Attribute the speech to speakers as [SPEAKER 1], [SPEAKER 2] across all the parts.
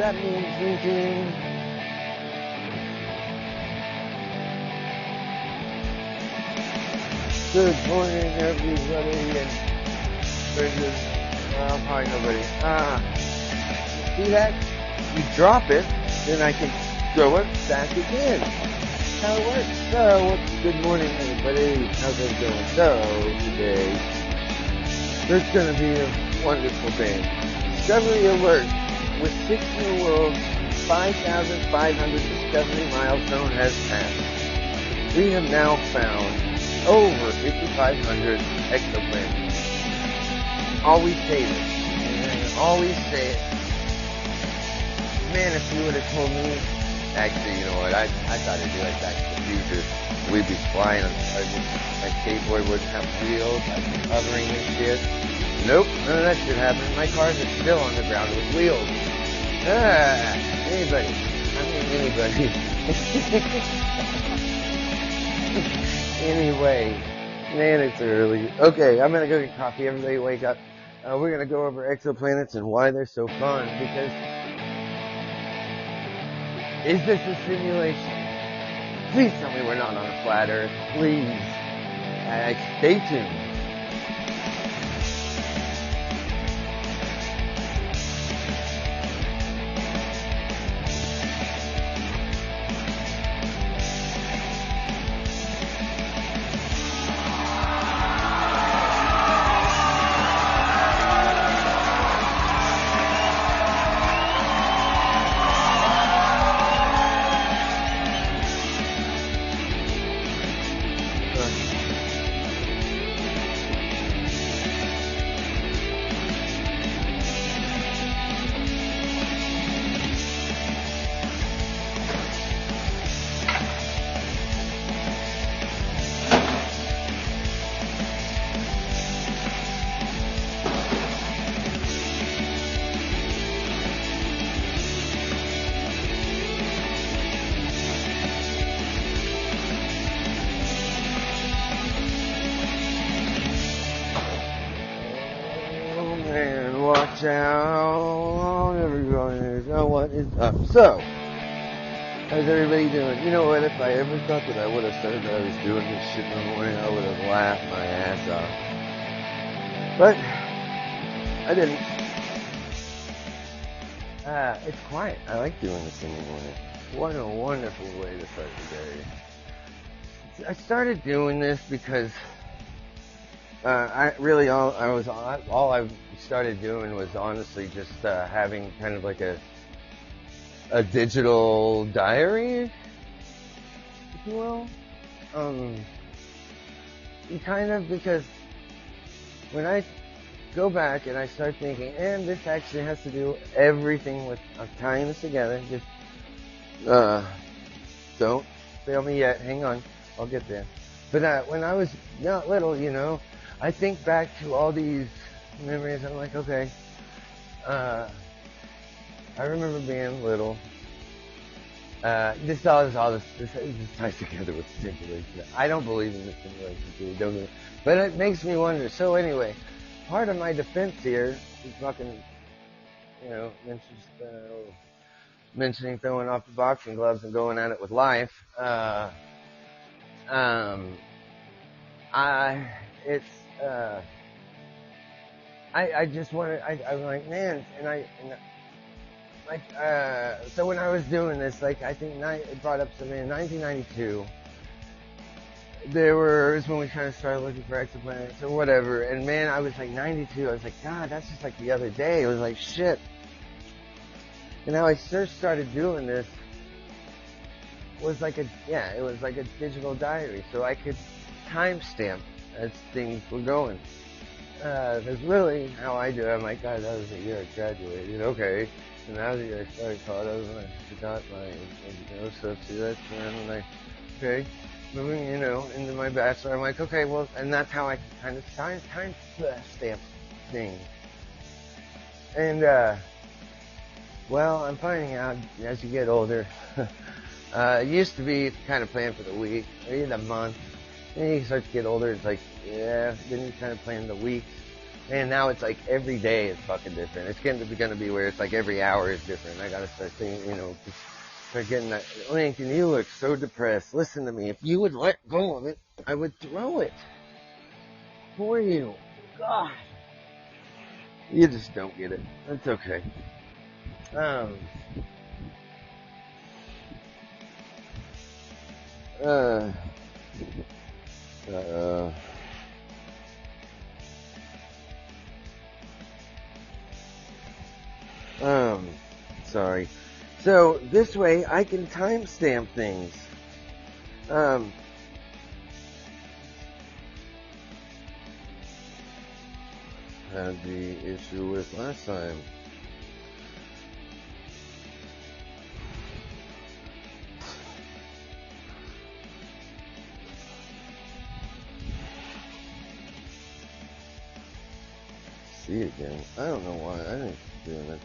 [SPEAKER 1] that means drinking. Good morning, everybody, and well, probably nobody. See that? You drop it, then I can throw it back again. That's how it works. So, good morning, everybody. How's it going? So, today, there's going to be a wonderful day. Discovery alert. With 6 new worlds, 5,570 milestone has passed. We have now found over 5,500 exoplanets. Always say this. Always say it. Man, if you would have told me, actually, you know what, I thought it'd be like Back to the Future. We'd be flying on my skateboard wouldn't have wheels, I'd be hovering and shit. Nope, none of that shit happened. My cars are still on the ground with wheels. Anybody. Anyway, man, it's early. Okay, I'm gonna go get coffee. Everybody wake up. We're gonna go over exoplanets and why they're so fun, because is this a simulation? Please tell me we're not on a flat earth. Please. Stay tuned. Watch out, everybody is. Oh, what is up? So, how's everybody doing? You know what? If I ever thought that I would have said that I was doing this shit in the morning, I would have laughed my ass off. But I didn't. It's quiet. I like doing this in the morning. What a wonderful way to start the day. I started doing this because all I started doing was honestly just having kind of like a digital diary, if you will. Because when I go back and I start thinking, and this actually has to do everything with, I'm tying this together, just don't fail me yet, hang on, I'll get there. But when I was not little, I think back to all these memories. I'm like, okay, I remember being little. This ties together with simulation. I don't believe in the simulation theory, but it makes me wonder. So anyway, part of my defense here is fucking, mentioning throwing off the boxing gloves and going at it with life. I just wanted, I'm like, man, so when I was doing this, I think it brought up something in 1992, is when we kind of started looking for exoplanets or whatever, and man, I was like 92, I was like, God, that's just like the other day, it was like, shit. And how I first started doing this was it was like a digital diary, so I could timestamp as things were going. That's really how I do it. I'm like, God, that was the year I graduated. Okay. And now the year I started college, and I forgot my stuff. See, that's when okay. Moving, into my bachelor. I'm like, okay, well, and that's how I kind of time stamp things. And, well, I'm finding out as you get older, it used to be kind of plan for the week, or even the month. Then you start to get older, it's like, yeah, then you kind of plan the weeks. And now it's like every day is fucking different. It's going to be where it's like every hour is different. I gotta start saying, just start getting that. Lincoln, you look so depressed. Listen to me. If you would let go of it, I would throw it for you. God. You just don't get it. That's okay. Um, uh, uh, sorry. So this way I can timestamp things. Had the issue with last time. See again. I don't know why. I didn't do that.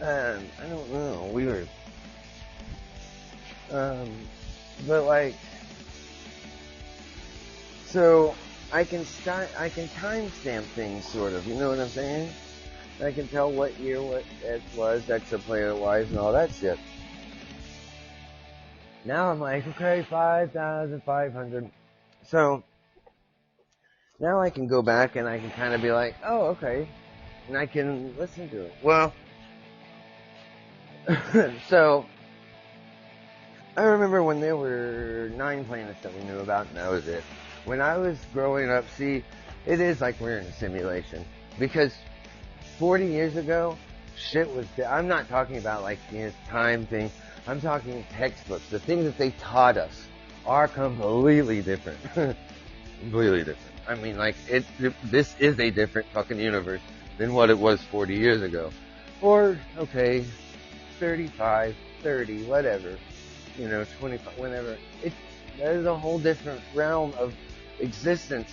[SPEAKER 1] I don't know. Weird. But like, so I can timestamp things sort of. You know what I'm saying? I can tell what year what it was, exoplanet wise, and all that shit. Now I'm like, okay, 5,500. So now I can go back and I can kind of be like, oh, okay, and I can listen to it. Well, so I remember when there were 9 planets that we knew about, and that was it. When I was growing up, see, it is like we're in a simulation. Because 40 years ago, shit was... I'm not talking about like this time thing. I'm talking textbooks. The things that they taught us are completely different. Completely different. I mean, like, this is a different fucking universe than what it was 40 years ago. Or, okay, 35, 30, whatever. 25, whenever. There's a whole different realm of existence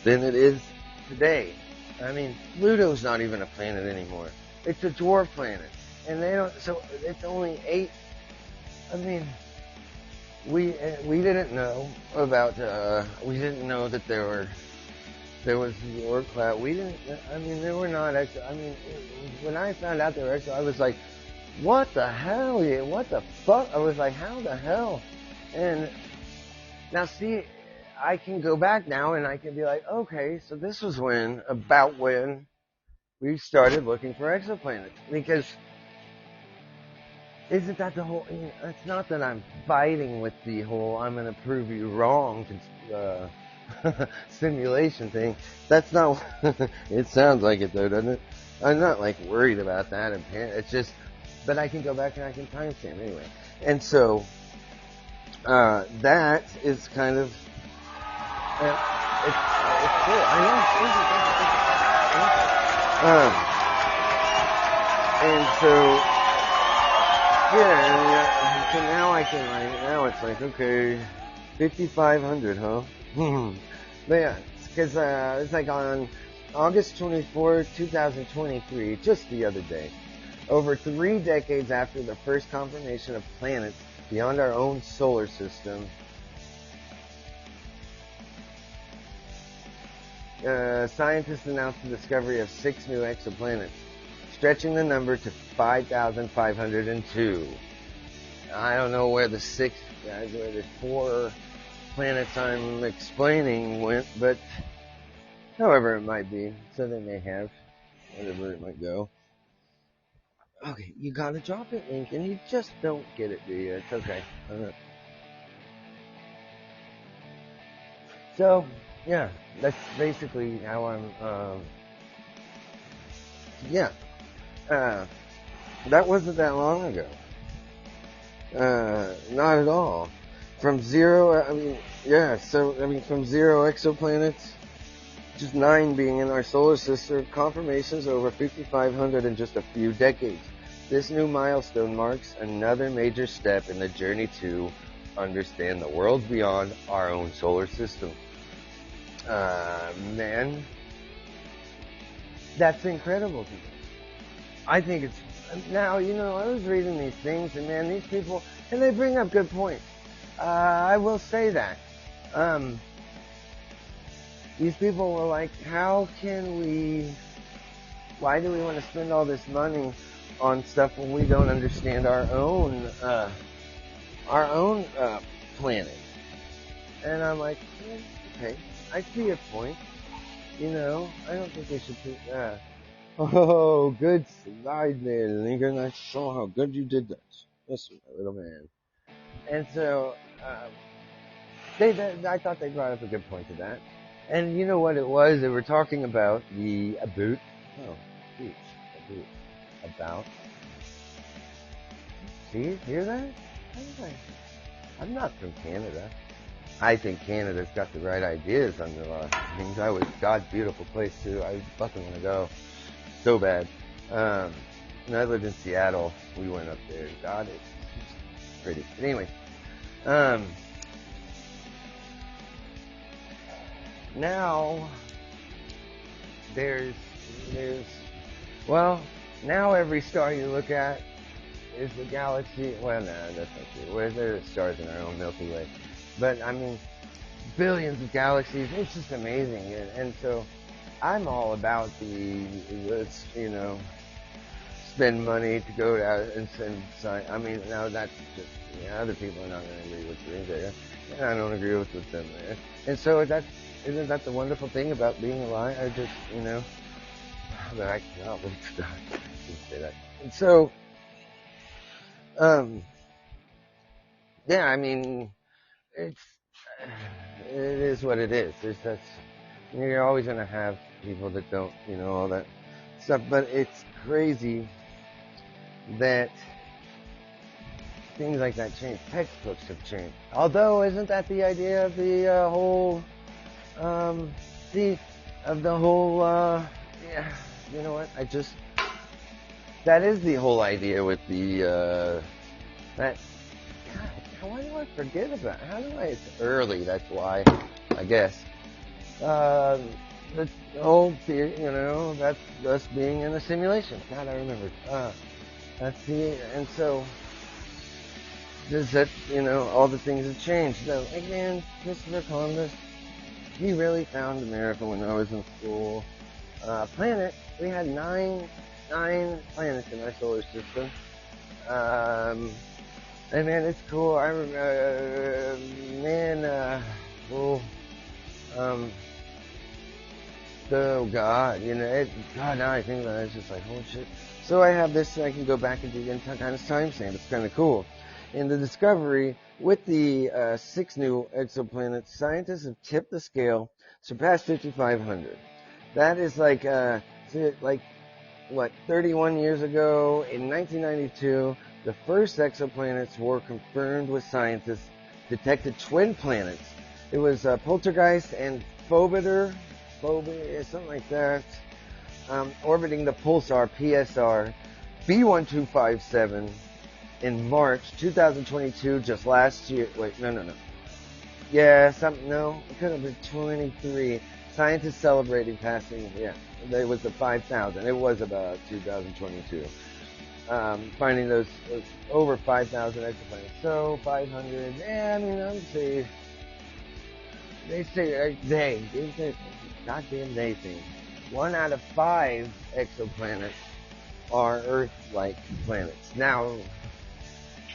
[SPEAKER 1] than it is today. I mean, Pluto's not even a planet anymore. It's a dwarf planet. And they don't, so it's only 8. I mean, we didn't know about, we didn't know that there was dwarf cloud. There were not extra, when I found out there were extra, I was like, what the hell? What the fuck? I was like, how the hell? And now see, I can go back now and I can be like, okay, so this was about when we started looking for exoplanets. Because isn't that the whole, it's not that I'm fighting with the whole I'm going to prove you wrong simulation thing. That's not, it sounds like it though, doesn't it? I'm not like worried about that. It's just, but I can go back and I can timestamp anyway. And so, that is kind of, it's cool. I know it's easy. And so, yeah, so now I can, now it's like, okay, 5,500, huh? But yeah, because it's like on August 24, 2023, just the other day, over 3 decades after the first confirmation of planets beyond our own solar system, scientists announced the discovery of 6 new exoplanets, stretching the number to 5,502. I don't know where the 4 planets I'm explaining went, but however it might be, so they may have, whatever it might go. Okay, you gotta drop it, Lincoln. You just don't get it, do you? It's okay. So, yeah, that's basically how I'm, that wasn't that long ago. Not at all. From 0, from 0 exoplanets, just 9 being in our solar system, confirmations over 5,500 in just a few decades. This new milestone marks another major step in the journey to understand the worlds beyond our own solar system. Man, that's incredible to me. I think it's, now, I was reading these things, and man, these people, and they bring up good points. I will say that. these people were like, why do we want to spend all this money on stuff when we don't understand our own planet? And I'm like, okay, I see your point. I don't think they should think that. Oh, good slide there, Lincoln. I saw how good you did that. Listen, my little man. And so, I thought they brought up a good point to that. And you know what it was? They were talking about about. See, hear that? I'm not from Canada. I think Canada's got the right ideas on a lot of things. God's beautiful place too. I fucking want to go so bad. And I lived in Seattle. We went up there. God, it's pretty. But anyway, now now every star you look at is a galaxy. Well, no, that's not true. There are stars in our own Milky Way. But, I mean, billions of galaxies. It's just amazing. And so I'm all about spend money to go out and send science. I mean, now that's just, other people are not going to agree with me there. And I don't agree with them there. And so isn't that the wonderful thing about being alive? I just, that I cannot wait to die. I shouldn't say that. And so, yeah, I mean, it is what it is. You're always going to have people that don't, all that stuff. But it's crazy that things like that change. Textbooks have changed. Although, isn't that the idea of the whole, yeah, you know what? That is the whole idea with the, God, why do I forget about it? It's early, that's why, I guess. The whole theory, that's us being in a simulation. God, I remembered. And so, does that, all the things have changed. So, again, Christopher Columbus, he really found America when I was in school. Planet, we had nine planets in our solar system. And man, it's cool. I remember, oh God, God, now I think about it, it's just like, holy shit. So I have this, I can go back and do kind of timestamp. It's kind of cool. In the discovery, with the 6 new exoplanets, scientists have tipped the scale, surpassed 5,500. That is like 31 years ago, in 1992, the first exoplanets were confirmed with scientists, detected twin planets. It was Poltergeist and Phobos, something like that, orbiting the pulsar PSR B1257 in March 2022, just last year. Wait, no. Yeah, it could have been 23. Scientists celebrating passing, it was the 5,000. It was about 2022. Finding those over 5,000 exoplanets. So 500. Yeah, I mean, I would say they goddamn they think 1 out of 5 exoplanets are Earth-like planets. Now,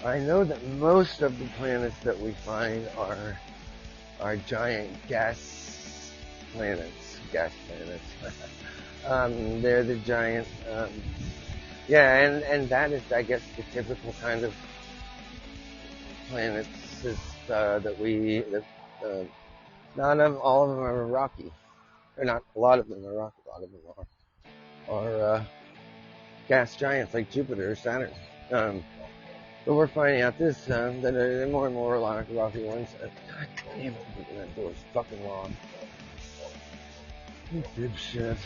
[SPEAKER 1] I know that most of the planets that we find are giant gas planets. They're the giant. And that is, I guess, the typical kind of planets not all of them are rocky. Or not, a lot of them are rocky. A lot of them are gas giants like Jupiter or Saturn. But we're finding out that there are more and more rocky ones. God damn it, that door's fucking long. You dipshit.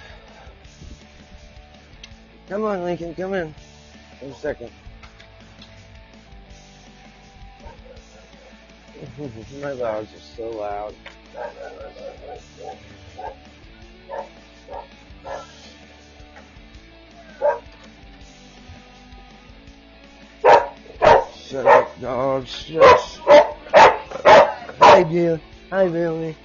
[SPEAKER 1] Come on, Lincoln, come in. In a second. My dogs are so loud. Shut up, dog. Shush. Hi, Bill. Hi, Billy.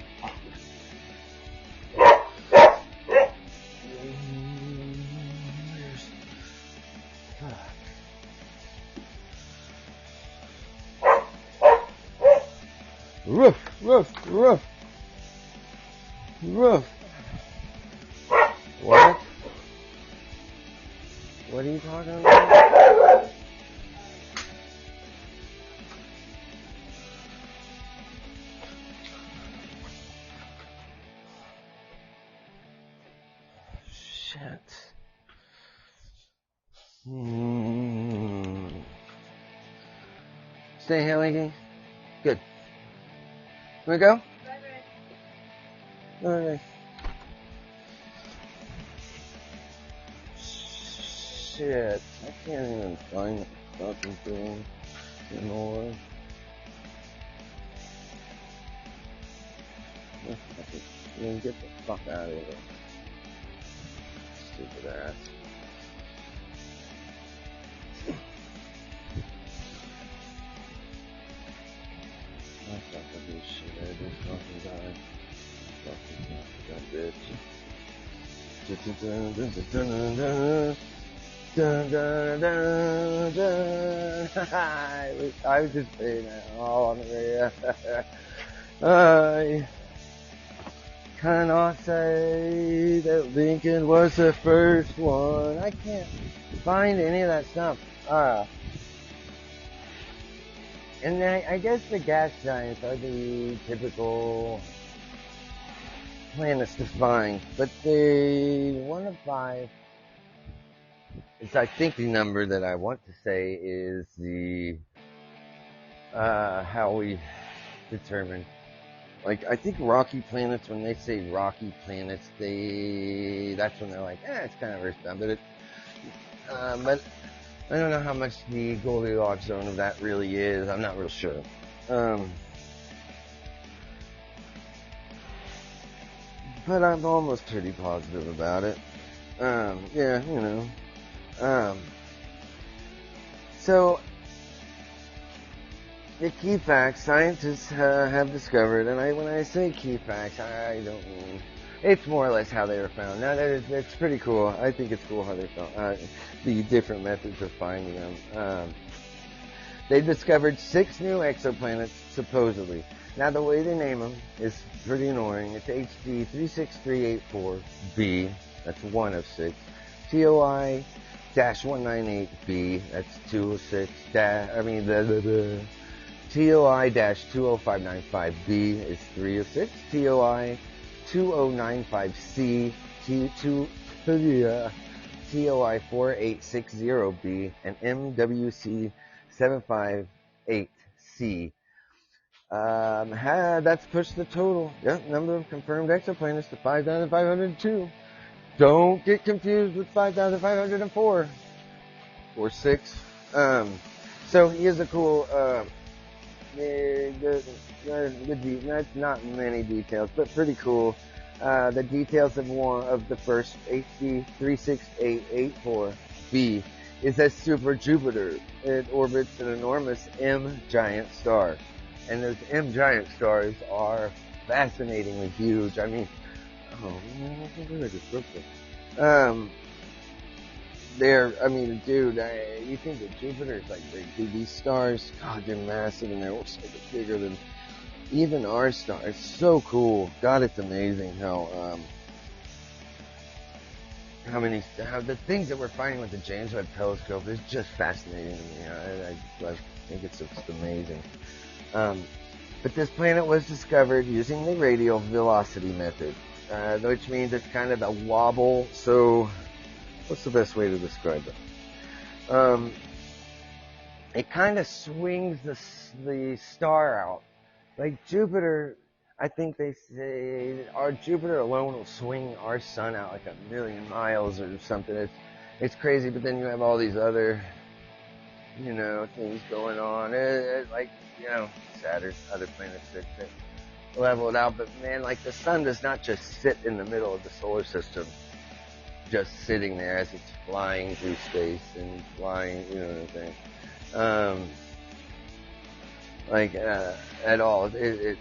[SPEAKER 1] Roof, roof, roof, roof. What? What are you talking about? Shit. Stay here, Linky. Good. Wanna go? Alright. Shit. I can't even find the fucking thing anymore. Get the fuck out of here. Stupid ass. That's not fucking shit. I just fucking died. Fucking that bitch. I was just saying that all on the radio. I cannot say that Lincoln was the first one. I can't find any of that stuff. And I guess the gas giants are the typical planets to find, but the 1 of 5 is, I think, the number that I want to say is the how we determine. Like, I think rocky planets, when they say rocky planets, that's when they're like, it's kind of Earth-bound, but I don't know how much the Goldilocks zone of that really is. I'm not real sure. But I'm almost pretty positive about it. Yeah, you know. So, the key facts scientists have discovered, and when I say key facts, I don't mean, it's more or less how they were found. Now, it's pretty cool. I think it's cool how they found the different methods of finding them. They discovered 6 new exoplanets, supposedly. Now, the way they name them is pretty annoying. It's HD 36384b, that's 1 of 6. TOI-198b, that's 2 of 6. TOI-20595b is 3 of 6. TOI-2095c, TOI-4860b, and MWC-758c. That's pushed the total number of confirmed exoplanets to 5,502. Don't get confused with 5,504 or 6. So here's a cool, not many details, but pretty cool. The details of the first HD 36884b is that super Jupiter. It orbits an enormous M giant star. And those M giant stars are fascinatingly huge. I mean, I just broke them. You think that Jupiter is like big. Dude, these stars, God, they're massive, and they're so bigger than even our star. It's so cool. God, it's amazing how the things that we're finding with the James Webb Telescope is just fascinating to me. I think it's just amazing. But this planet was discovered using the radial velocity method, which means it's kind of a wobble. So, what's the best way to describe it? It kind of swings the star out. Like Jupiter, I think they say our Jupiter alone will swing our sun out like 1,000,000 miles or something. It's crazy, but then you have all these other, things going on. Saturn, other planets that level it out. But man, like the sun does not just sit in the middle of the solar system, just sitting there as it's flying through space and flying, at all. It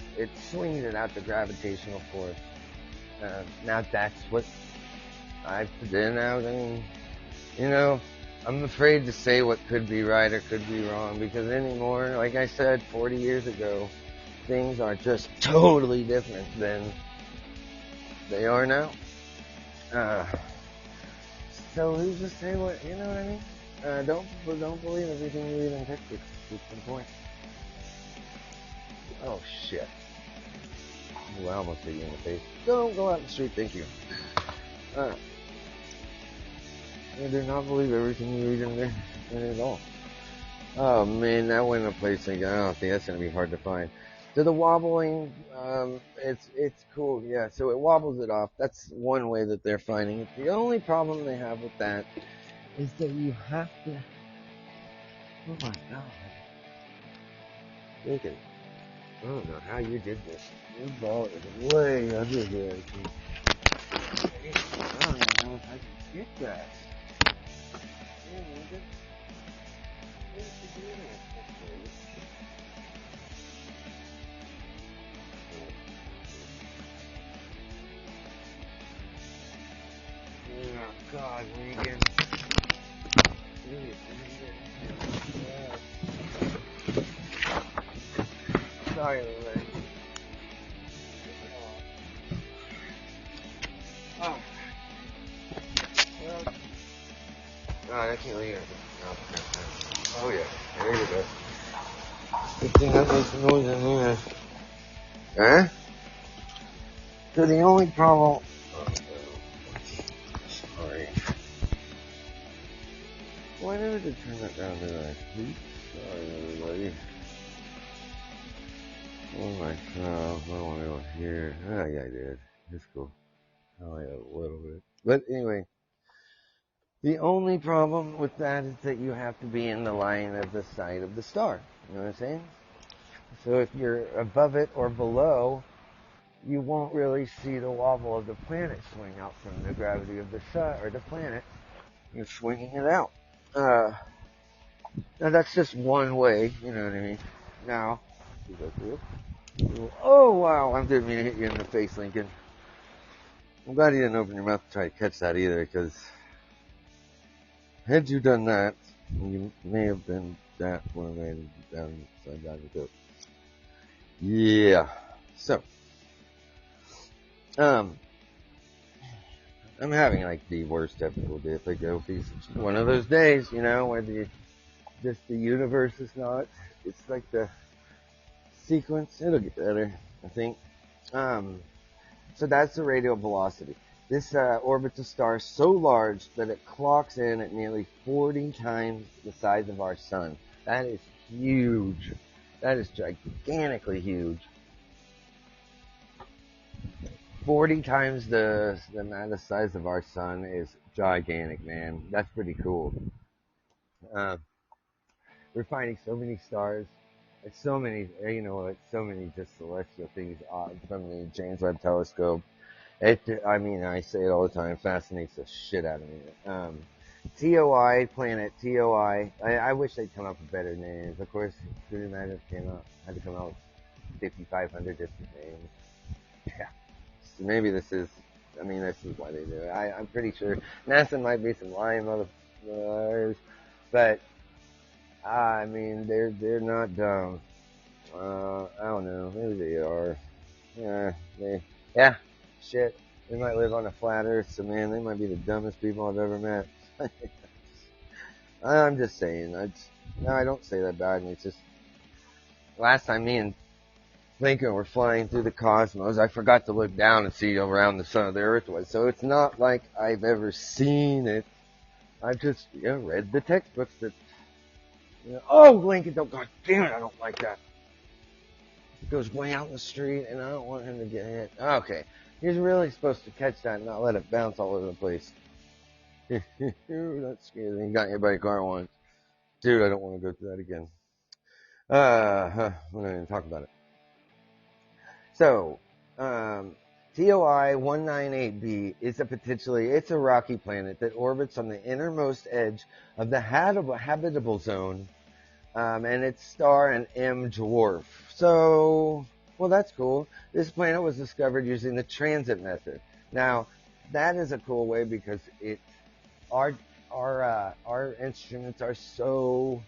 [SPEAKER 1] swings it out the gravitational force. Now that's what I've been out. I'm afraid to say what could be right or could be wrong, because anymore, like I said 40 years ago, things are just totally different than they are now. Uh, so who's to say what, you know what I mean? Don't believe everything you read in textbooks. It's the point. Oh shit. Oh, I almost hit you in the face. Don't go out in the street, thank you. I do not believe everything you read in there at all. Oh man, that went in a place I don't think that's gonna be hard to find. So the wobbling, it's cool, yeah. So it wobbles it off. That's one way that they're finding it. The only problem they have with that is that you have to. Oh my god! Look at it. I don't know how you did this. Your ball is way under there. I don't even know if I can get that. Yeah, nigga. What is you doing? Oh God, Regan. Sorry, Lily. Oh. Well. Oh, I can't leave it. Oh yeah, there you go. Good thing that makes noise in here. Huh? So the only problem. Sorry. Why never did turn that down, did I? Sorry, everybody. Oh my god, I don't want to go here. Oh yeah, I did. It's cool. I like it a little bit. But anyway, the only problem with that is that you have to be in the line of the sight of the star. You know what I'm saying? So if you're above it or below, you won't really see the wobble of the planet swing out from the gravity of the sun or the planet. You're swinging it out. Now that's just one way, you know what I mean? Now, oh wow, I didn't mean to hit you in the face, Lincoln. I'm glad you didn't open your mouth to try to catch that either, because had you done that, you may have been that one man down upside down the goat. Yeah. So, I'm having like the worst difficulty difficulties. It's one of those days, you know, where the universe is not. It's like the sequence. It'll get better, I think. So that's the radial velocity. This orbits a star so large that it clocks in at nearly 40 times the size of our sun. That is huge. That is gigantically huge. 40 times the amount of size of our sun is gigantic, man. That's pretty cool. Uh, we're finding so many stars. It's so many, you know, it's so many just celestial things from the James Webb Telescope. I mean, I say it all the time. It fascinates the shit out of me. TOI, planet TOI. I wish they'd come up with better names. Of course, could you imagine if had to come out with 5,500 different names? Yeah. So maybe this is why they do it. I'm pretty sure NASA might be some lying motherfuckers, but I mean, they're not dumb. I don't know. Maybe they are. Yeah, shit. They might live on a flat Earth, so man, they might be the dumbest people I've ever met. I'm just saying. No, I don't say that bad. It's just last time me and Lincoln were flying through the cosmos, I forgot to look down and see around the sun of the Earth was. So it's not like I've ever seen it. I've just read the textbooks that. Oh, Lincoln! Oh, God damn it! I don't like that. It goes way out in the street, and I don't want him to get hit. Okay, he's really supposed to catch that and not let it bounce all over the place. That's scary. He got hit by a car once. Dude, I don't want to go through that again. We're not even talk about it. So, TOI 198b is it's a rocky planet that orbits on the innermost edge of the habitable zone, and its star an M dwarf. So, well, that's cool. This planet was discovered using the transit method. Now, that is a cool way because our instruments are so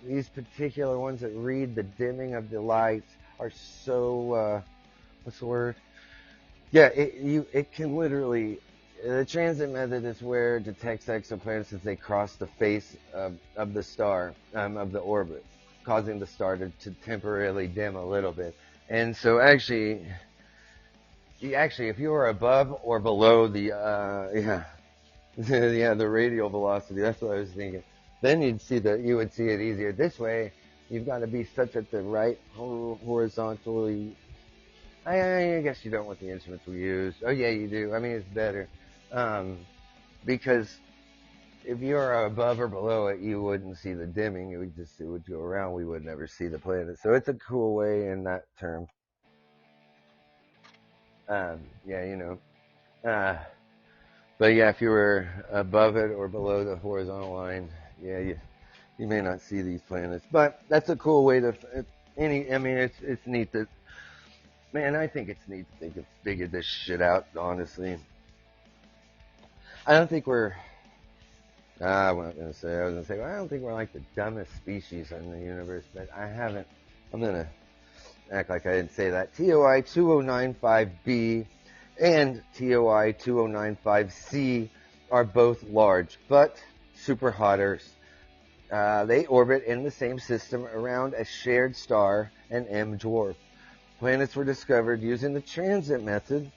[SPEAKER 1] these particular ones that read the dimming of the lights are so, what's the word? Yeah, it can literally, the transit method is where it detects exoplanets as they cross the face of the star, of the orbit, causing the star to temporarily dim a little bit. And so actually, if you were above or below the, yeah, the radial velocity, that's what I was thinking. Then you would see it easier. This way, you've got to be such at the right horizontally. I guess you don't with the instruments we use. Oh yeah, you do. I mean, it's better. Um, because if you are above or below it, you wouldn't see the dimming. It would go around. We would never see the planet. So it's a cool way in that term. Yeah, Uh, but yeah, if you were above it or below the horizontal line, yeah, you may not see these planets. But that's a cool way to. I mean, it's neat that. Man, I think it's neat to think of figured this shit out. Honestly, I don't think we're. I'm not gonna say. I was gonna say. Well, I don't think we're like the dumbest species in the universe, but I haven't. I'm gonna act like I didn't say that. TOI 2095b and TOI 2095c are both large, but super hotters. They orbit in the same system around a shared star, an M dwarf. Planets were discovered using the transit method.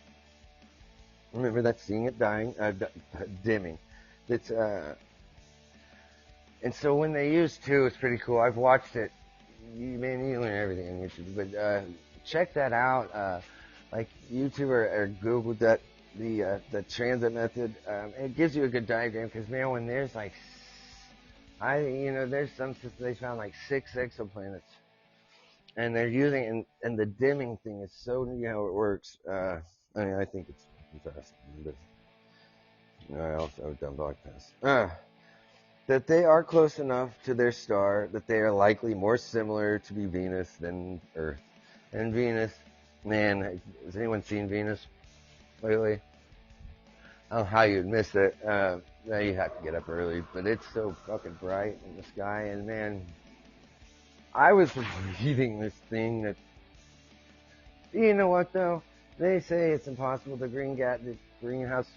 [SPEAKER 1] Remember that seeing it dimming. That's and so when they use two, it's pretty cool. I've watched it. You learn everything on YouTube, but check that out. Like YouTube or Google that the transit method. It gives you a good diagram because man, when there's like there's some systems they found like 6 exoplanets, and they're using and the dimming thing is so it works. I mean, I think it's fascinating, but I also have done podcasts. That they are close enough to their star that they are likely more similar to be Venus than Earth. And Venus, man, has anyone seen Venus lately? I don't know how you'd miss it. Now you have to get up early, but it's so fucking bright in the sky. And man, I was reading this thing that, you know what though? They say it's impossible the greenhouse,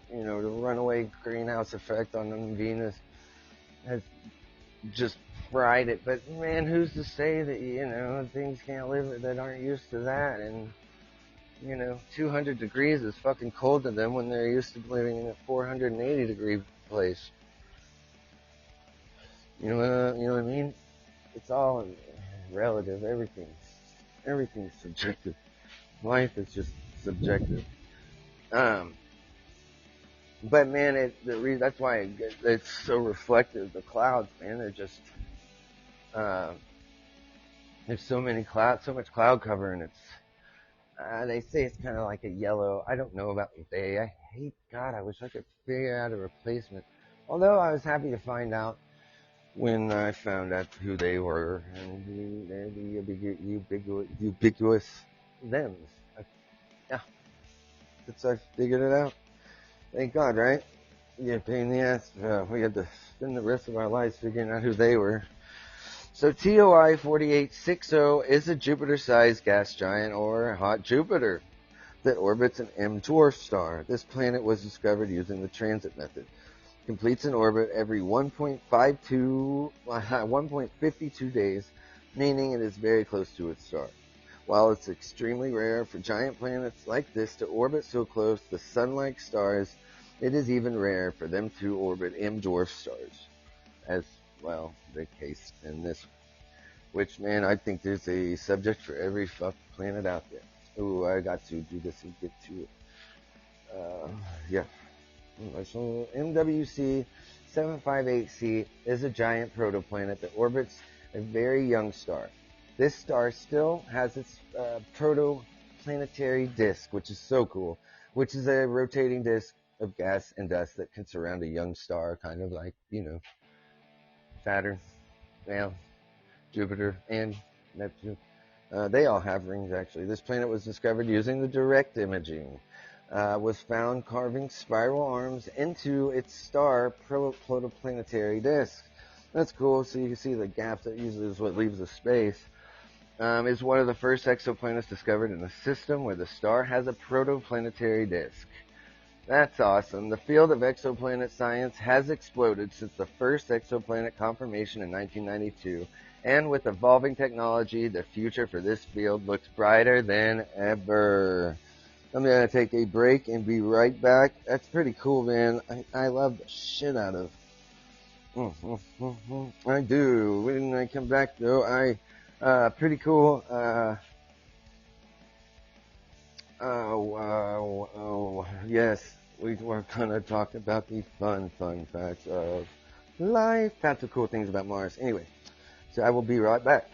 [SPEAKER 1] the runaway greenhouse effect on Venus has just fried it. But man, who's to say that things can't live that aren't used to that? And 200 degrees is fucking cold to them when they're used to living in a 480 degree place. You know what I mean? It's all relative. Everything's subjective. Life is just subjective. But man, that's why it's so reflective. The clouds, man, they're just there's so many clouds, so much cloud cover, and they say it's kind of like a yellow. I don't know about they. I hate God. I wish I could figure out a replacement. Although I was happy to find out when I found out who they were, and they're the ubiquitous thems. Yeah, I figured it out. Thank God, right? Yeah, pain in the ass. We had to spend the rest of our lives figuring out who they were. So TOI 4860 is a Jupiter-sized gas giant or hot Jupiter that orbits an M dwarf star. This planet was discovered using the transit method. Completes an orbit every 1.52 days, meaning it is very close to its star. While it's extremely rare for giant planets like this to orbit so close to sun-like stars, it is even rare for them to orbit M dwarf stars, as well the case in this one. Which, man, I think there's a subject for every fuck planet out there. Ooh, I got to do this and get to it. Yeah. So MWC 758c is a giant protoplanet that orbits a very young star. This star still has its protoplanetary disk, which is so cool, which is a rotating disk of gas and dust that can surround a young star, kind of like, Saturn, well, Jupiter, and Neptune. They all have rings, actually. This planet was discovered using the direct imaging. Was found carving spiral arms into its star protoplanetary disk. That's cool. So you can see the gap that usually is what leaves the space. Is one of the first exoplanets discovered in a system where the star has a protoplanetary disk. That's awesome. The field of exoplanet science has exploded since the first exoplanet confirmation in 1992, and with evolving technology, the future for this field looks brighter than ever. I'm gonna take a break and be right back. That's pretty cool, man. I love the shit out of. I do. When I come back, though, pretty cool. Yes, we were gonna talk about the fun facts of life. That's the cool things about Mars. Anyway, so I will be right back.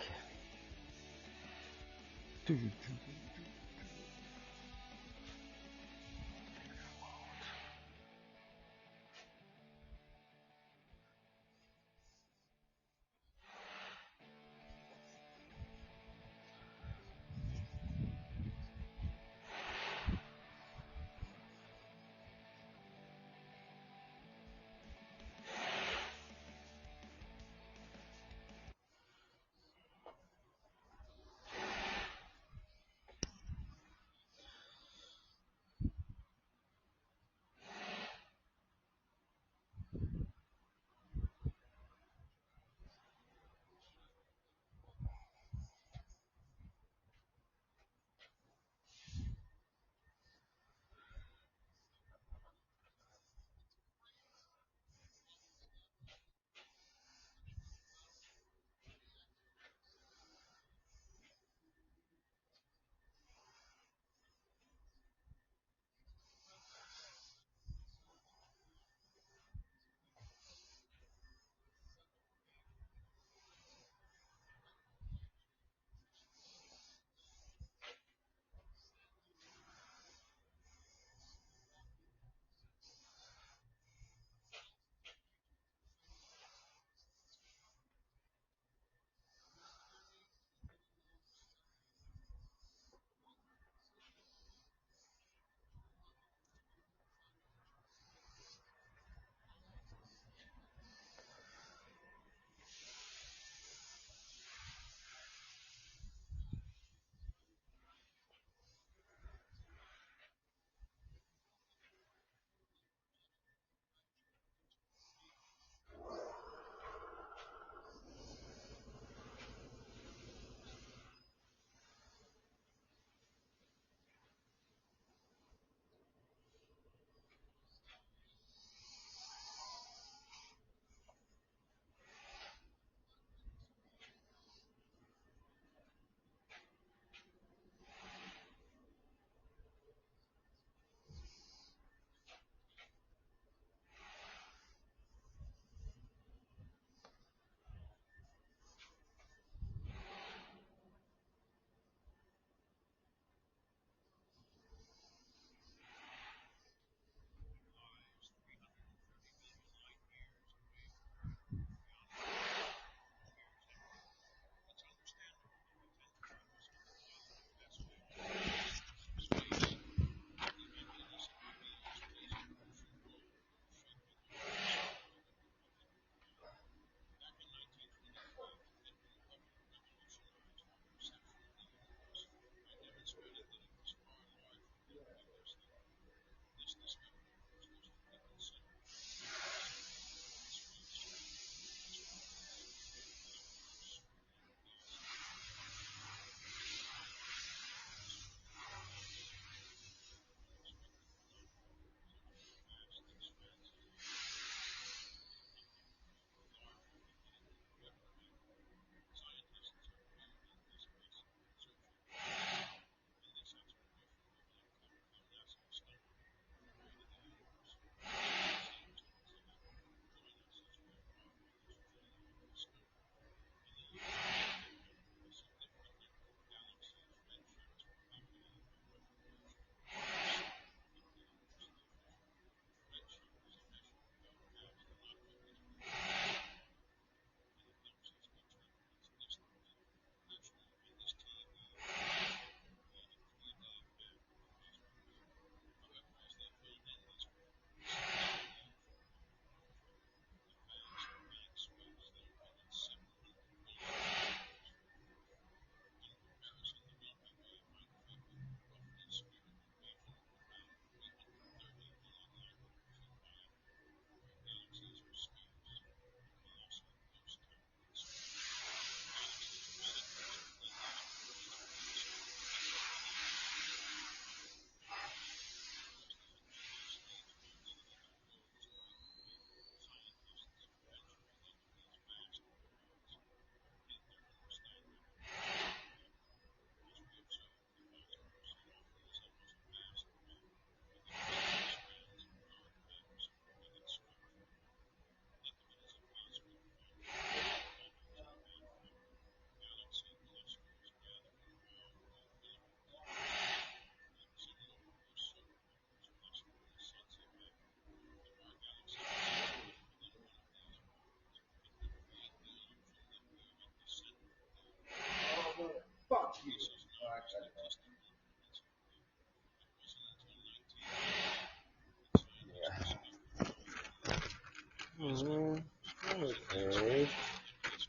[SPEAKER 1] Okay.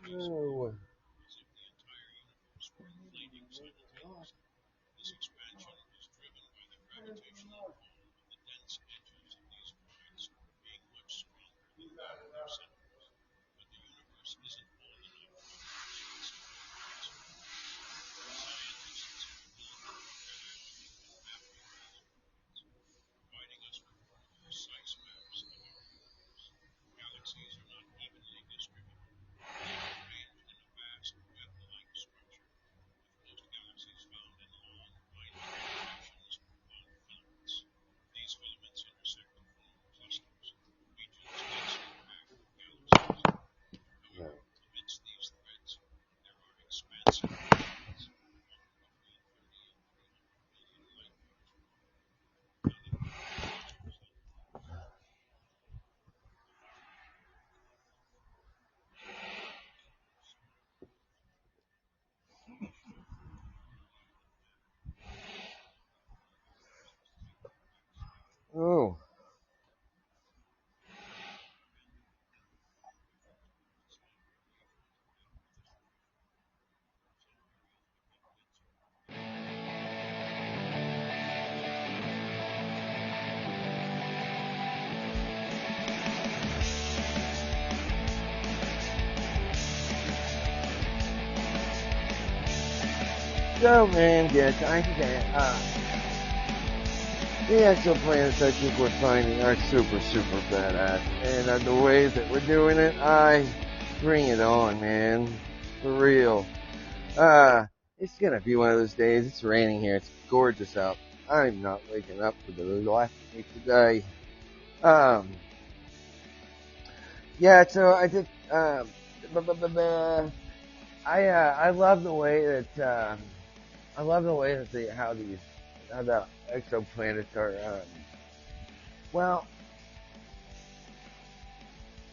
[SPEAKER 1] Oh. Oh. So, man, yes, I think the exoplanets I think we're finding are super, super badass. And the ways that we're doing it, bring it on, man. For real. It's gonna be one of those days. It's raining here. It's gorgeous out. I'm not waking up for the last week today. Um, yeah, so I did, I love the way that, how the exoplanets are, well,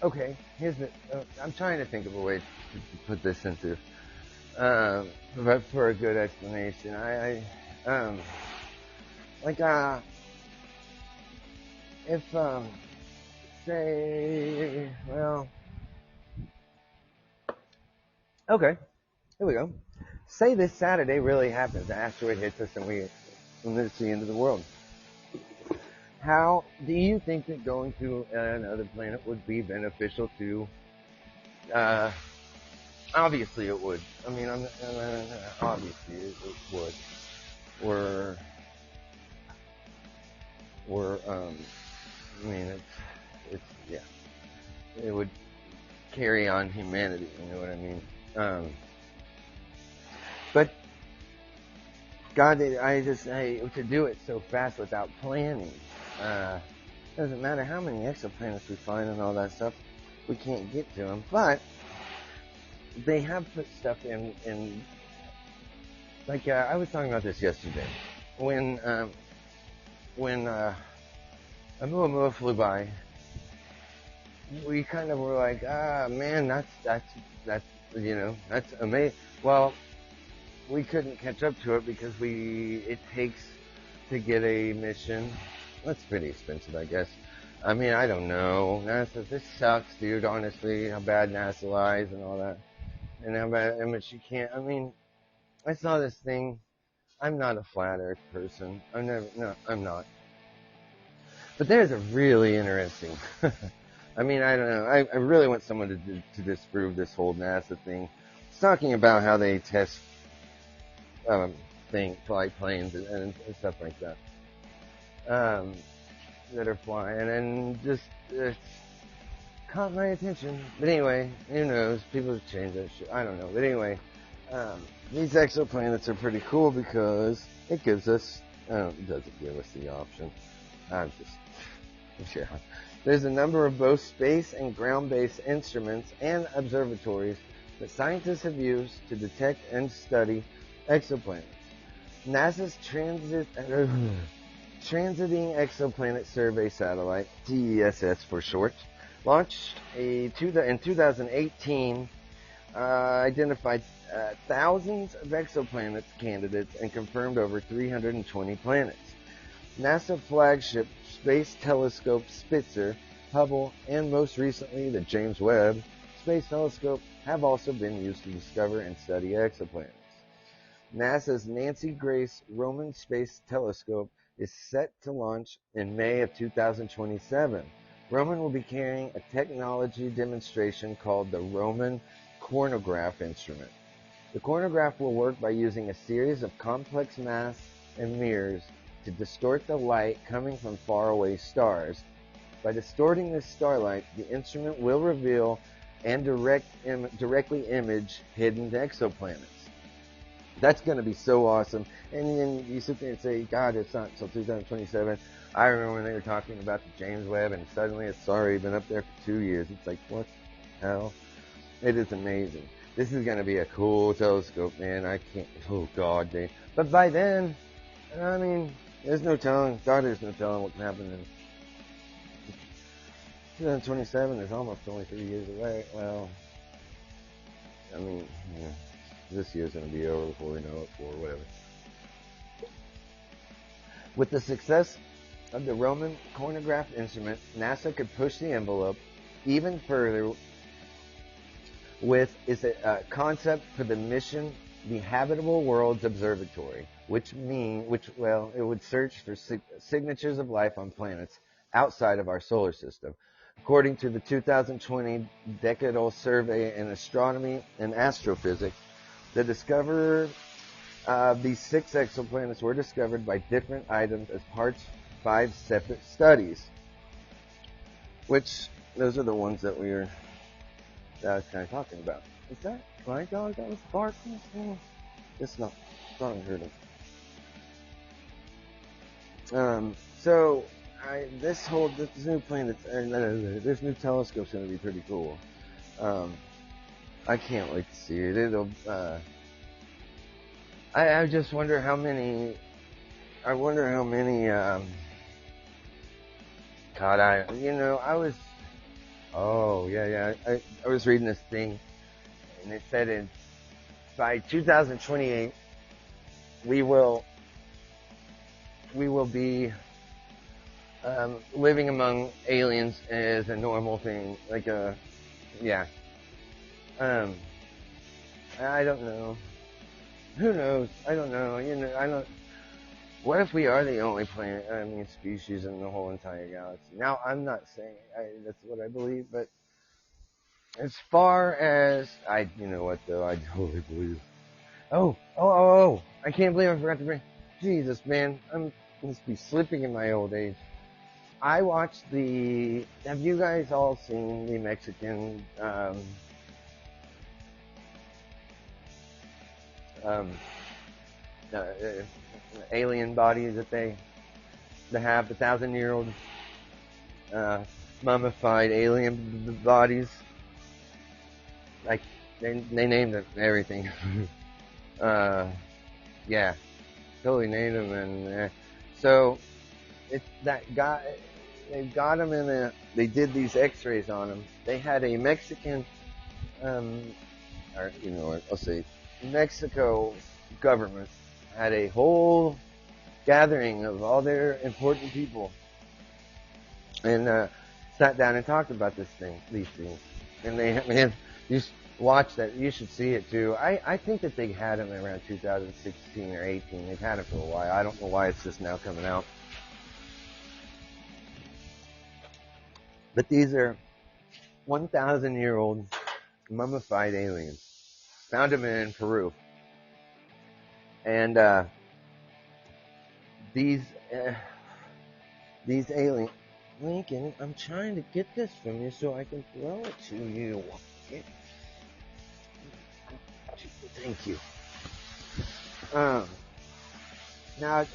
[SPEAKER 1] okay, I'm trying to think of a way to put this into, but for a good explanation. Like, if, say, well, okay, here we go. Say this Saturday really happens, an asteroid hits us and it's the end of the world. How do you think that going to another planet would be beneficial to, obviously it would. I mean, obviously it would. Or, I mean, yeah, it would carry on humanity, you know what I mean? But God, to do it so fast without planning, doesn't matter how many exoplanets we find and all that stuff, we can't get to them. But they have put stuff in like, I was talking about this yesterday. When Oumuamua flew by, we kind of were like, man, that's that's amazing. Well, we couldn't catch up to it because it takes to get a mission. That's pretty expensive, I guess. I mean, I don't know. NASA, this sucks, dude, honestly, how bad NASA lies and all that. And how much you can't, I mean, I saw this thing. I'm not a flat earth person. I'm not. But there's a really interesting, I mean, I don't know. I really want someone to disprove this whole NASA thing. It's talking about how they test flight planes and stuff like that that are flying, and just it's caught my attention. But anyway, who knows? People have changed that shit. I don't know. But anyway, these exoplanets are pretty cool because it gives us. It doesn't give us the option. I'm just yeah. There's a number of both space and ground-based instruments and observatories that scientists have used to detect and study exoplanets. NASA's Transiting Exoplanet Survey Satellite, TESS for short, launched in 2018, identified thousands of exoplanets candidates and confirmed over 320 planets. NASA flagship Space Telescope Spitzer Hubble, and most recently the James Webb Space Telescope have also been used to discover and study exoplanets. NASA's Nancy Grace Roman Space Telescope is set to launch in May of 2027. Roman will be carrying a technology demonstration called the Roman Coronagraph instrument. The coronagraph will work by using a series of complex masks and mirrors to distort the light coming from faraway stars. By distorting this starlight, the instrument will reveal and directly image hidden exoplanets. That's going to be so awesome. And then you sit there and say, God, it's not until 2027. I remember when they were talking about the James Webb, and suddenly it's already been up there for 2 years. It's like, what the hell? It is amazing. This is going to be a cool telescope, man. I can't, oh God, dude. But by then, I mean, there's no telling. God, there's no telling what can happen in 2027 is almost only 3 years away. Well, I mean, yeah, this year's going to be over before we know it, or whatever. With the success of the Roman coronagraph instrument, NASA could push the envelope even further with its concept for the mission, the Habitable Worlds Observatory, which it would search for signatures of life on planets outside of our solar system. According to the 2020 Decadal Survey in Astronomy and Astrophysics, the discoverer of these 6 exoplanets were discovered by different items as parts of 5 separate studies. Which, those are the ones that I was kind of talking about. Is that my dog that was barking? Oh, it's not. I thought I heard him. This new planet, this new telescope's going to be pretty cool. I can't wait to see it. I just wonder how many. I was reading this thing, and it said by 2028 we will be living among aliens is a normal thing. I don't know. Who knows? I don't know. What if we are the only species in the whole entire galaxy? Now, I'm not saying that's what I believe, but as far as you know what though, I totally believe. Oh! I can't believe I forgot to bring. Jesus, man, I'm must be slipping in my old age. I watched have you guys all seen the Mexican alien bodies that they have, the 1,000-year-old mummified alien bodies? Like, they named it everything. Yeah, totally named them, and so it's that guy. They got him they did these X-rays on him. They had a Mexican, I'll say, Mexico government had a whole gathering of all their important people, and sat down and talked about these things. And you watch that. You should see it too. I think that they had him around 2016 or 18. They've had him for a while. I don't know why it's just now coming out. But these are 1,000-year-old mummified aliens. Found them in Peru. And these aliens, Lincoln, I'm trying to get this from you so I can throw it to you. Thank you. Now,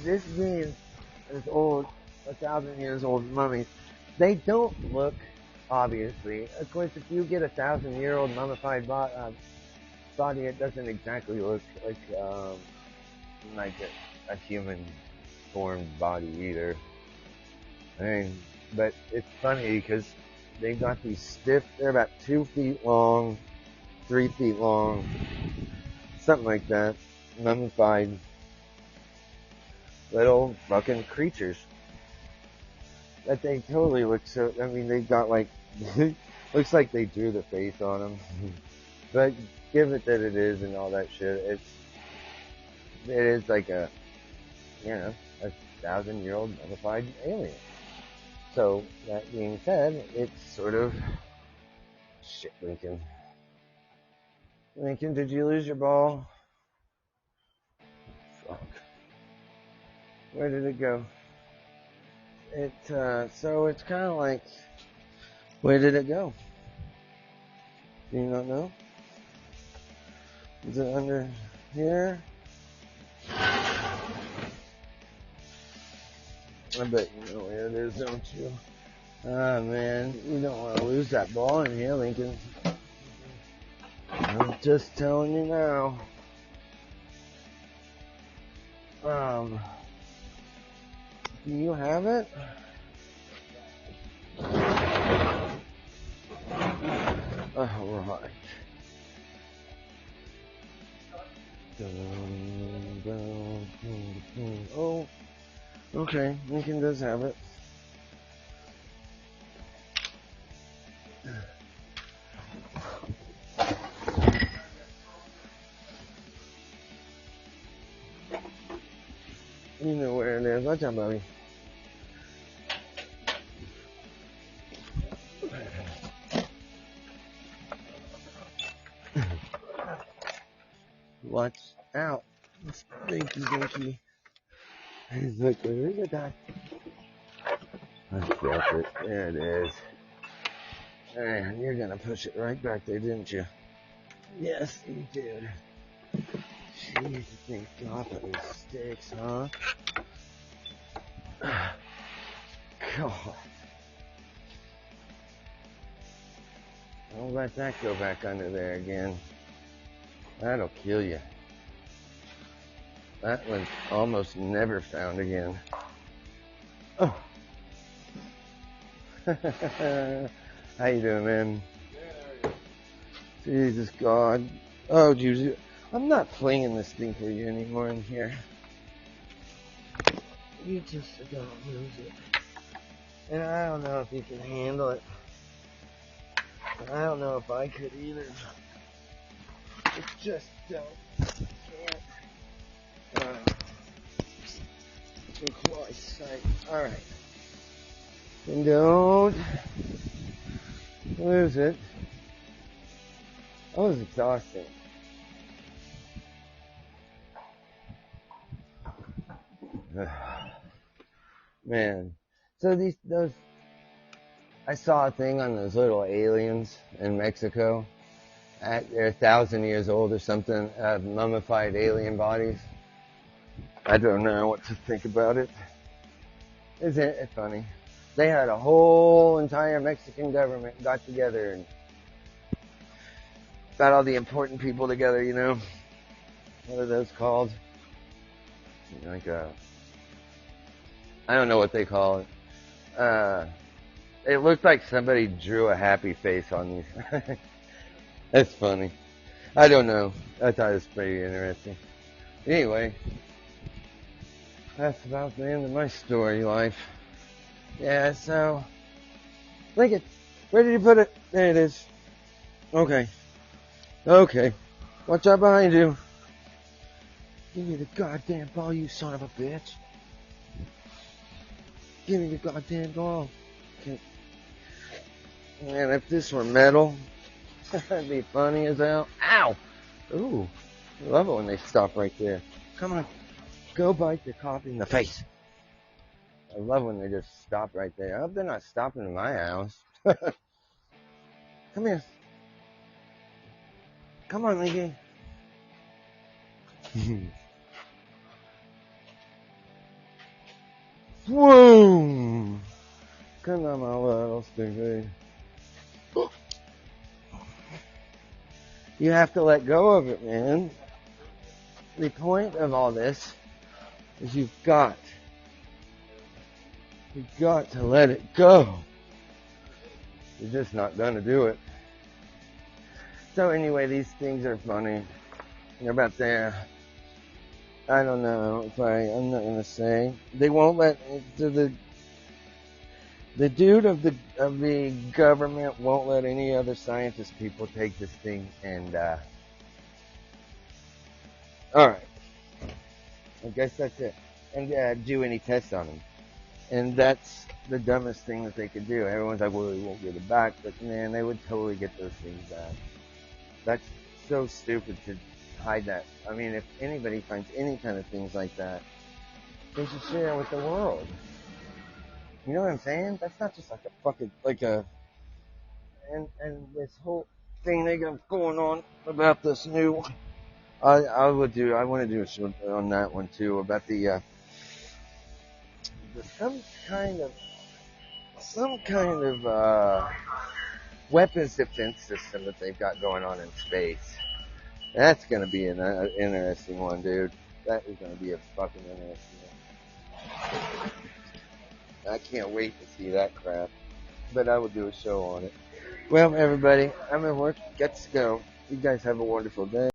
[SPEAKER 1] this being as old, 1,000 years old mummies, they don't look, obviously. Of course, if you get 1,000-year-old mummified body, it doesn't exactly look like a human formed body either. But it's funny because they've got these stiff, they're about 2 feet long, 3 feet long, something like that, mummified little fucking creatures. that they totally look so, I mean, they got like, looks like they drew the face on them. But give it that it is and all that shit, it is like a, you know, a 1,000-year-old mummified alien. So, that being said, it's sort of, shit, Lincoln. Lincoln, did you lose your ball? Fuck. Where did it go? So it's kind of like, where did it go? Do you not know? Is it under here? I bet you know where it is, don't you? Ah, man, you don't want to lose that ball in here, Lincoln. I'm just telling you now. Do you have it? Alright. Oh, okay, Lincoln does have it. You know where it is. Watch out, buddy. Watch out. Stinky dinky. He's like, where is it, Doc? I felt it. There it is. Man, you're gonna push it right back there, didn't you? Yes, you did. Jeez, thank God for these sticks, huh? God. Don't let that go back under there again. That'll kill you. That one's almost never found again. Oh. How you doing, man? Jesus God. Oh, Jesus. I'm not flinging this thing for you anymore in here. You just don't lose it. And I don't know if you can handle it. I don't know if I could either. I just can't. For Christ's sake. Alright. And don't lose it. That was exhausting. Man. So those, I saw a thing on those little aliens in Mexico. They're 1,000 years old or something, mummified alien bodies. I don't know what to think about it. Isn't it funny? They had a whole entire Mexican government got together and got all the important people together, you know. What are those called? Like I don't know what they call it. It looked like somebody drew a happy face on these. That's funny. I don't know. I thought it was pretty interesting. Anyway, that's about the end of my story life. Yeah, so, Lincoln, where did you put it? There it is. Okay. Okay. Watch out behind you. Give me the goddamn ball, you son of a bitch. Give me the goddamn ball. Okay. Man, if this were metal, that'd be funny as hell. Ow! Ooh. I love it when they stop right there. Come on. Go bite the cop in the face. I love when they just stop right there. I hope they're not stopping in my house. Come here. Come on, Lincoln. Whoa! Come on, my little stinky. You have to let go of it, man. The point of all this is you've got to let it go. You're just not gonna do it. So anyway, these things are funny. They're about there. I don't know if I'm not gonna say. They won't let The dude of the government won't let any other scientist people take this thing and all right. I guess that's it. And do any tests on him. And that's the dumbest thing that they could do. Everyone's like, well, we won't get it back, but man, they would totally get those things back. That's so stupid to hide that. I mean, if anybody finds any kind of things like that, they should share it with the world. You know what I'm saying? That's not just like a fucking, like a, and this whole thing they got going on about this new, I want to do a show on that one too, about the some kind of, weapons defense system that they've got going on in space. That's gonna be an interesting one, dude. That is gonna be a fucking interesting one. I can't wait to see that crap. But I will do a show on it. Well, everybody, I'm at work. Got to go. You guys have a wonderful day.